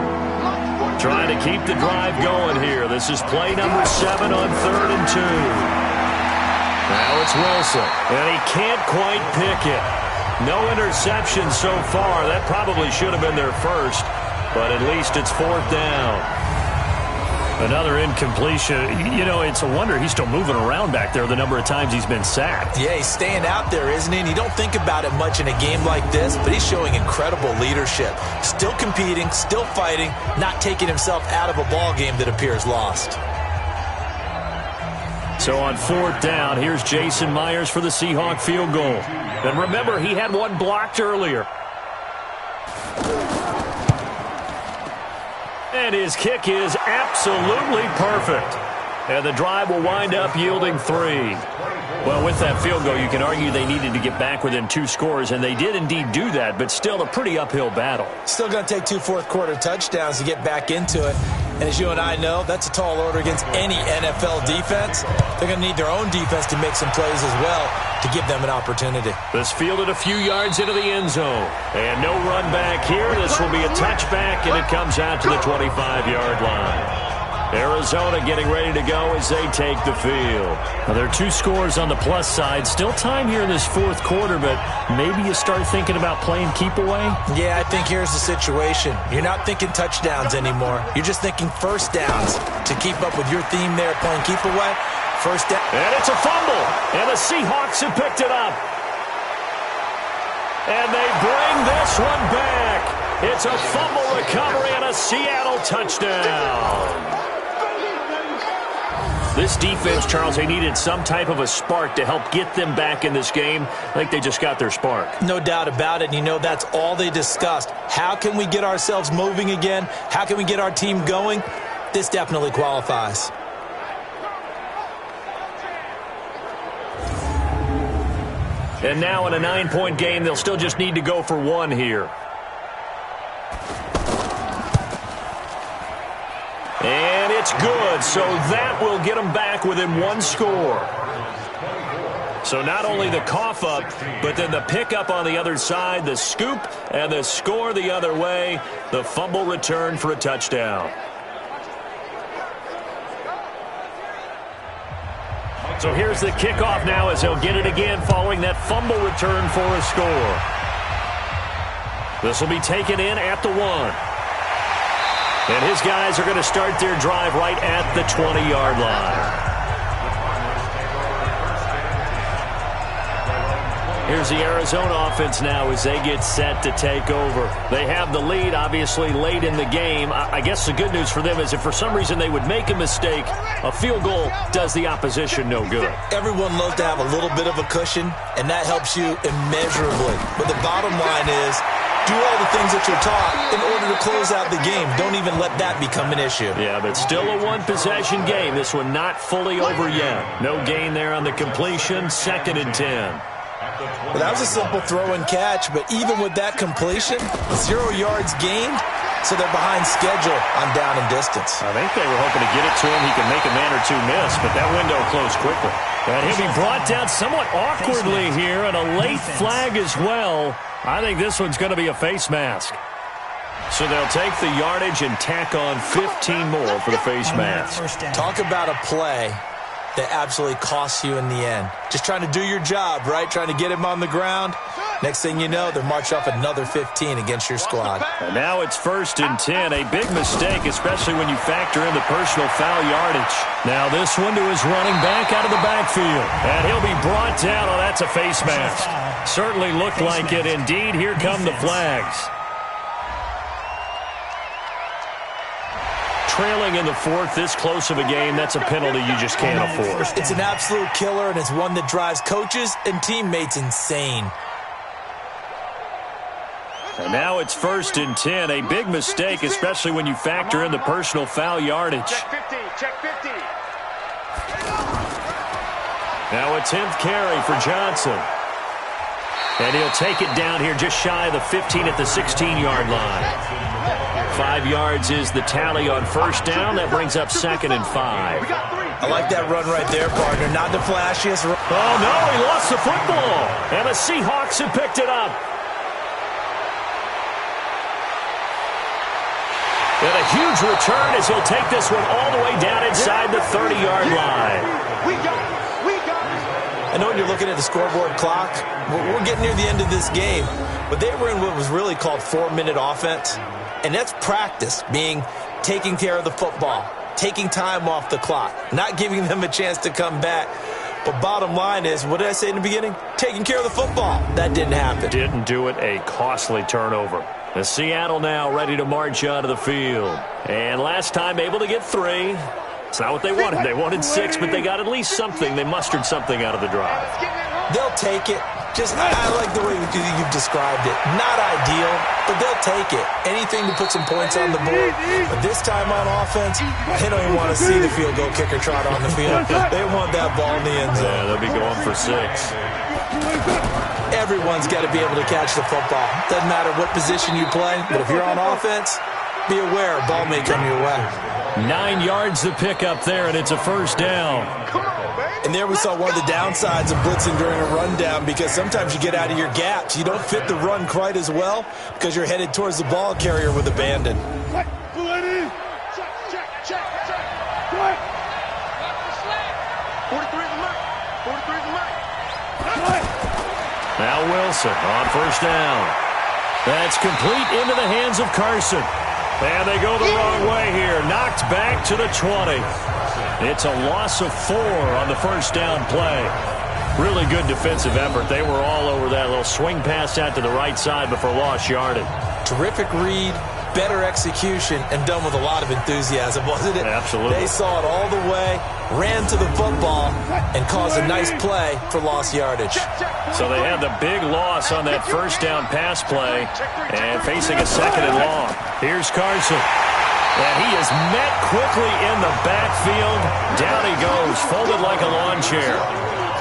Trying to keep the drive going here. This is play number 7 on 3rd and 2. Now it's Wilson, and he can't quite pick it. No interception so far. That probably should have been their first. But at least it's 4th down. Another incompletion. You know, it's a wonder he's still moving around back there the number of times he's been sacked. Yeah, he's staying out there, isn't he? And you don't think about it much in a game like this, but he's showing incredible leadership. Still competing, still fighting, not taking himself out of a ball game that appears lost. So on 4th down, here's Jason Myers for the Seahawk field goal. And remember, he had one blocked earlier. And his kick is absolutely perfect. And the drive will wind up yielding 3. Well, with that field goal, you can argue they needed to get back within 2 scores, and they did indeed do that, but still a pretty uphill battle. Still going to take 2 fourth-quarter touchdowns to get back into it. And as you and I know, that's a tall order against any NFL defense. They're going to need their own defense to make some plays as well to give them an opportunity. This fielded a few yards into the end zone. And no run back here. This will be a touchback, and it comes out to the 25-yard line. Arizona getting ready to go as they take the field. Now, there are 2 scores on the plus side. Still time here in this 4th quarter, but maybe you start thinking about playing keep away? Yeah, I think here's the situation. You're not thinking touchdowns anymore. You're just thinking first downs. To keep up with your theme there, playing keep away, first down. And it's a fumble, and the Seahawks have picked it up. And they bring this one back. It's a fumble recovery and a Seattle touchdown. This defense, Charles, they needed some type of a spark to help get them back in this game. I think they just got their spark. No doubt about it. And you know, that's all they discussed. How can we get ourselves moving again? How can we get our team going? This definitely qualifies. And now in a 9-point game, they'll still just need to go for one here. And it's good, so that will get them back within one score. So not only the cough up, but then the pickup on the other side, the scoop, and the score the other way, the fumble return for a touchdown. So here's the kickoff now as he'll get it again following that fumble return for a score. This will be taken in at the 1. And his guys are going to start their drive right at the 20-yard line. Here's the Arizona offense now as they get set to take over. They have the lead, obviously, late in the game. I guess the good news for them is if for some reason they would make a mistake, a field goal does the opposition no good. Everyone loves to have a little bit of a cushion, and that helps you immeasurably. But the bottom line is, do all the things that you're taught in order to close out the game. Don't even let that become an issue. Yeah, but still a one-possession game. This one not fully over yet. No gain there on the completion. 2nd and 10. Well, that was a simple throw and catch, but even with that completion, 0 yards gained, so they're behind schedule on down and distance. I think they were hoping to get it to him. He could make a man or two miss, but that window closed quickly. And he'll be brought down somewhat awkwardly here, and a late flag as well. I think this one's going to be a face mask. So they'll take the yardage and tack on 15 more for the face mask. Talk about a play that absolutely costs you in the end. Just trying to do your job, right? Trying to get him on the ground. Next thing you know, they're marching off another 15 against your squad. And now it's 1st and 10. A big mistake, especially when you factor in the personal foul yardage. Now this one to his running back out of the backfield. And he'll be brought down. Oh, that's a face mask. Certainly looked like it. Indeed, here come the flags. Trailing in the 4th, this close of a game, that's a penalty you just can't afford. It's an absolute killer, and it's one that drives coaches and teammates insane. And now it's 1st and 10. A big mistake, especially when you factor in the personal foul yardage. Check 50, check 50. Now a 10th carry for Johnson. And he'll take it down here just shy of the 15 at the 16-yard line. 5 yards is the tally on 1st down. That brings up 2nd and 5. I like that run right there, partner. Not the flashiest. Oh, no, he lost the football. And the Seahawks have picked it up. And a huge return as he'll take this one all the way down inside the 30-yard line. We got it. We got it. I know when you're looking at the scoreboard clock, we're getting near the end of this game. But they were in what was really called 4-minute offense. And that's practice, being taking care of the football, taking time off the clock, not giving them a chance to come back. But bottom line is, what did I say in the beginning? Taking care of the football. That didn't happen. Didn't do it. A costly turnover. The Seattle now ready to march onto the field. And last time able to get 3. It's not what they wanted. They wanted 6, but they got at least something. They mustered something out of the drive. They'll take it. I like the way you've described it. Not ideal, but they'll take it. Anything to put some points on the board. But this time on offense, they don't even want to see the field goal kicker trot on the field. They want that ball in the end zone. Yeah, they'll be going for 6. Everyone's got to be able to catch the football. Doesn't matter what position you play, but if you're on offense, be aware a ball may come your way. 9 yards to pick up there, and it's a 1st down. And there we saw one of the downsides of blitzing during a rundown, because sometimes you get out of your gaps. You don't fit the run quite as well because you're headed towards the ball carrier with abandon. Now Wilson on 1st down. That's complete into the hands of Carson. And they go the wrong way here. Knocked back to the 20. It's a loss of 4 on the 1st down play. Really good defensive effort. They were all over that little swing pass out to the right side before lost yardage. Terrific read, better execution and done with a lot of enthusiasm, wasn't it? Absolutely. They saw it all the way, ran to the football, and caused a nice play for lost yardage. So they had the big loss on that first down pass play and facing a second and long. Here's Carson. And he is met quickly in the backfield. Down he goes, folded like a lawn chair.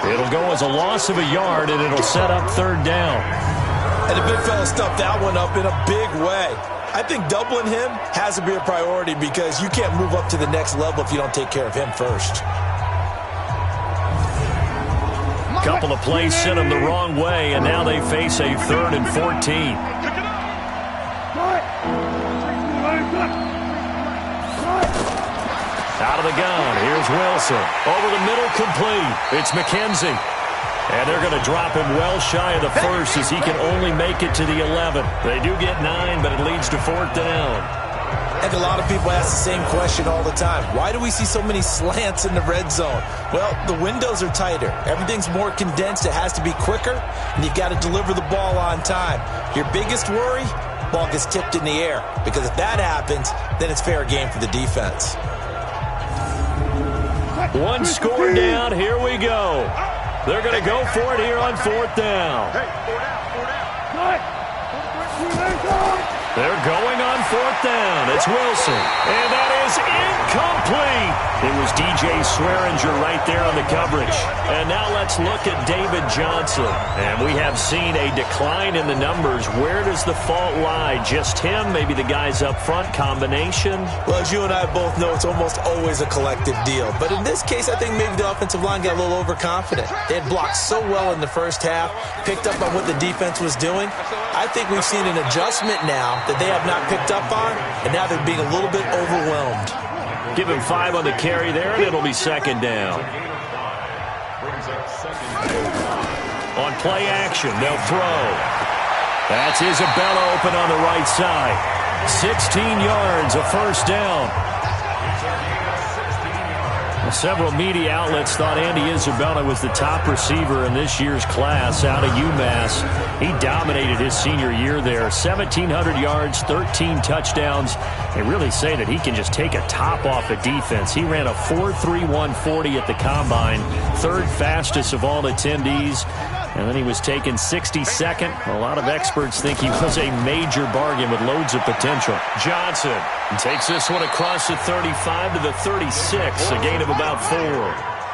It'll go as a loss of a yard, and it'll set up third down. And the big fella stuffed that one up in a big way. I think doubling him has to be a priority because you can't move up to the next level if you don't take care of him first. Couple of plays sent them the wrong way, and now they face a 3rd and 14. Out of the gun, here's Wilson. Over the middle, complete. It's McKenzie. And they're going to drop him well shy of the first as he can only make it to the 11. They do get 9, but it leads to 4th down. And a lot of people ask the same question all the time. Why do we see so many slants in the red zone? Well, the windows are tighter. Everything's more condensed. It has to be quicker, and you've got to deliver the ball on time. Your biggest worry, ball gets tipped in the air. Because if that happens, then it's fair game for the defense. One score down. Here we go. They're going to go for it here on 4th down. They're going on 4th down. It's Wilson. And that is incomplete. It was DJ Swearinger right there on the coverage. And now let's look at David Johnson. And we have seen a decline in the numbers. Where does the fault lie? Just him? Maybe the guys up front? Combination? Well, as you and I both know, it's almost always a collective deal. But in this case, I think maybe the offensive line got a little overconfident. They had blocked so well in the first half, picked up on what the defense was doing. I think we've seen an adjustment now that they have not picked up on, and now they're being a little bit overwhelmed. Give him 5 on the carry there, and it'll be 2nd down. On play action, they'll throw. That's Isabella open on the right side. 16 yards, a 1st down. Several media outlets thought Andy Isabella was the top receiver in this year's class out of UMass. He dominated his senior year there. 1,700 yards, 13 touchdowns. They really say that he can just take a top off a defense. He ran a 4.31 40 at the Combine, 3rd fastest of all attendees. And then he was taken 62nd. A lot of experts think he was a major bargain with loads of potential. Johnson takes this one across the 35 to the 36, a gain of about 4.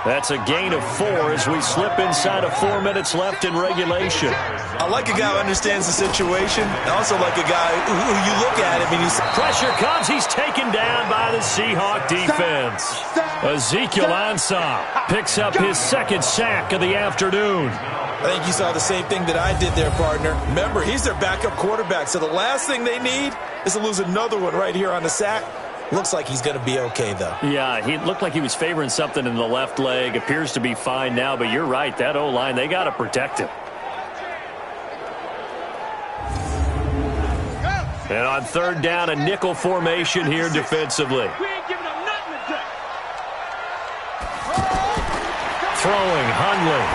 That's a gain of 4 as we slip inside of 4 minutes left in regulation. I like a guy who understands the situation. I also like a guy who you look at him and you say, pressure comes. He's taken down by the Seahawks defense. Ezekiel Ansah picks up his 2nd sack of the afternoon. I think you saw the same thing that I did there, partner. Remember, he's their backup quarterback, so the last thing they need is to lose another one right here on the sack. Looks like he's going to be okay, though. Yeah, he looked like he was favoring something in the left leg. Appears to be fine now, but you're right. That O-line, they got to protect him. And on 3rd down, a nickel formation here defensively. Throwing, Hundley.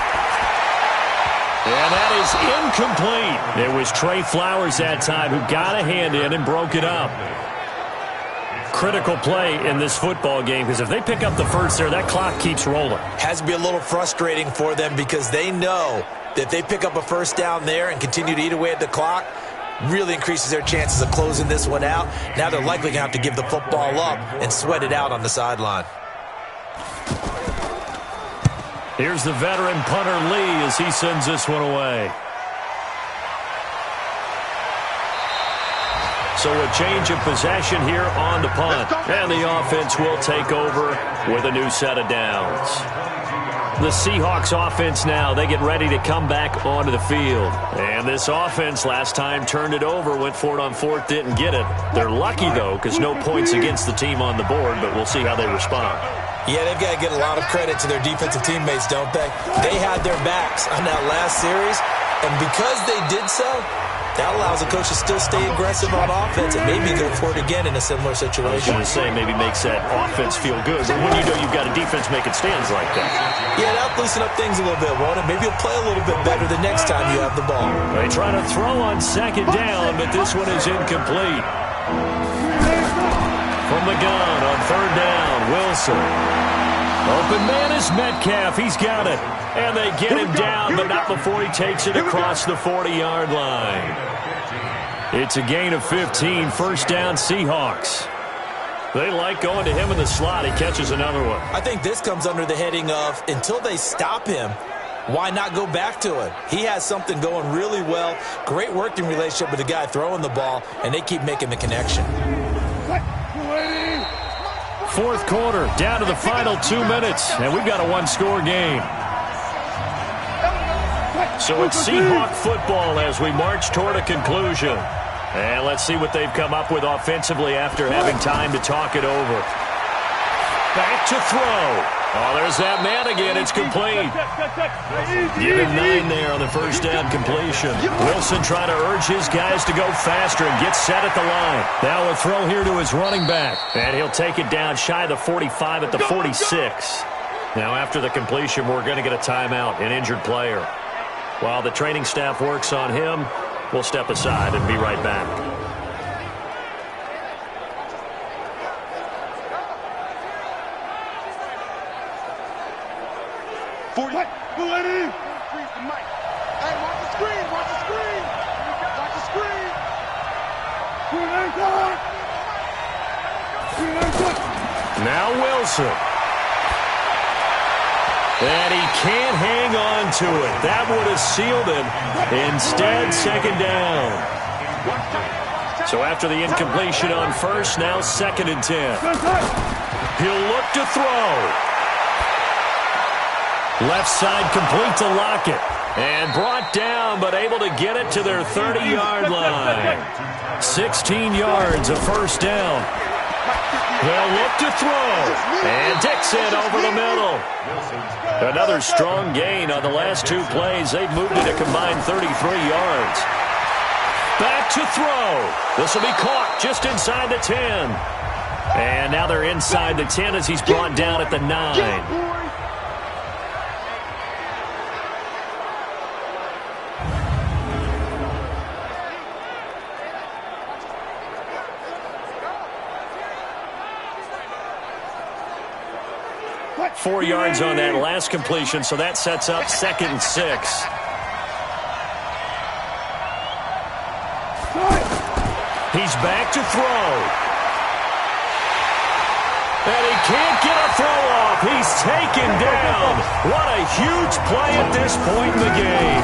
And that is incomplete. It was Trey Flowers that time who got a hand in and broke it up. Critical play in this football game because if they pick up the first there, that clock keeps rolling. Has to be a little frustrating for them because they know that if they pick up a 1st down there and continue to eat away at the clock, really increases their chances of closing this one out. Now they're likely going to have to give the football up and sweat it out on the sideline. Here's the veteran punter Lee as he sends this one away. So a change of possession here on the punt. And the offense will take over with a new set of downs. The Seahawks offense now, they get ready to come back onto the field. And this offense last time turned it over, went for it on 4th, didn't get it. They're lucky, though, because no points against the team on the board, but we'll see how they respond. Yeah, they've got to get a lot of credit to their defensive teammates, don't they? They had their backs on that last series, and because they did so, that allows the coach to still stay aggressive on offense and maybe go for it again in a similar situation. I was going to say maybe makes that offense feel good, but when you know you've got a defense making stands like that. Yeah, that'll loosen up things a little bit, won't it? Maybe you'll play a little bit better the next time you have the ball. They try to throw on 2nd down, but this one is incomplete. From the gun on third down, Wilson. Open man is Metcalf. He's got it. And they get him down, but not before he takes it across the 40-yard line. It's a gain of 15, first down Seahawks. They like going to him in the slot. He catches another one. I think this comes under the heading of until they stop him, why not go back to it? He has something going really well. Great working relationship with the guy throwing the ball, and they keep making the connection. Fourth quarter, down to the final 2 minutes, and we've got a one-score game. So it's Seahawk football as we march toward a conclusion. And let's see what they've come up with offensively after having time to talk it over. Back to throw. Oh, there's that man again. It's complete. Give him 9 there on the first down completion. Wilson trying to urge his guys to go faster and get set at the line. Now a throw here to his running back. And he'll take it down shy of the 45 at the 46. Now after the completion, we're going to get a timeout, an injured player. While the training staff works on him, we'll step aside and be right back. Now Wilson. And he can't hang on to it. That would have sealed him. Instead, second down. So after the incompletion on first, now 2nd and 10. He'll look to throw. Left side complete to Lockett. And brought down, but able to get it to their 30-yard line. 16 yards, a first down. They'll look to throw. And Dixon over the middle. Another strong gain on the last 2 plays. They've moved it a combined 33 yards. Back to throw. This will be caught just inside the 10. And now they're inside the 10 as he's brought down at the 9. Four yards on that last completion, so that sets up 2nd and 6. He's back to throw. And he can't get a throw off. He's taken down. What a huge play at this point in the game.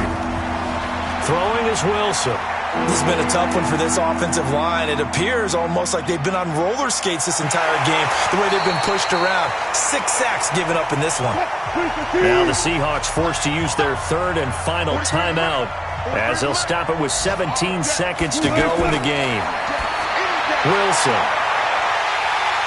Throwing is Wilson. This has been a tough one for this offensive line. It appears almost like they've been on roller skates this entire game, the way they've been pushed around. 6 sacks given up in this one. Now the Seahawks forced to use their 3rd and final timeout as they'll stop it with 17 seconds to go in the game. Wilson.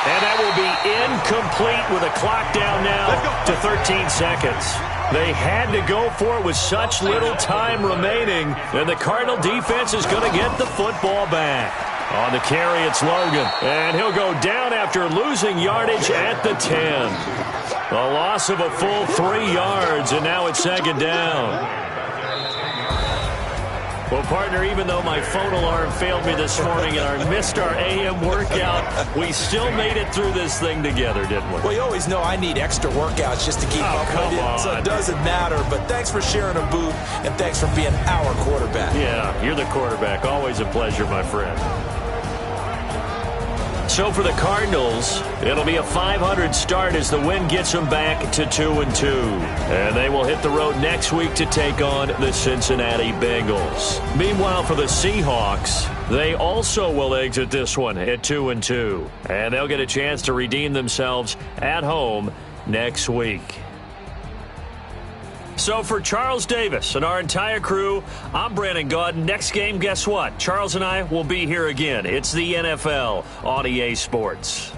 And that will be incomplete with a clock down now to 13 seconds. They had to go for it with such little time remaining, and the Cardinal defense is going to get the football back. On the carry, it's Logan, and he'll go down after losing yardage at the 10. A loss of a full 3 yards, and now it's 2nd down. Well, partner, even though my phone alarm failed me this morning and I missed our AM workout, we still made it through this thing together, didn't we? Well, you always know I need extra workouts just to keep up with you, so it doesn't matter. But thanks for sharing a booth, and thanks for being our quarterback. Yeah, you're the quarterback. Always a pleasure, my friend. So for the Cardinals, it'll be a 500 start as the win gets them back to 2-2. And they will hit the road next week to take on the Cincinnati Bengals. Meanwhile, for the Seahawks, they also will exit this one at 2-2. And they'll get a chance to redeem themselves at home next week. So for Charles Davis and our entire crew, I'm Brandon Gaudin. Next game, guess what? Charles and I will be here again. It's the NFL on EA Sports.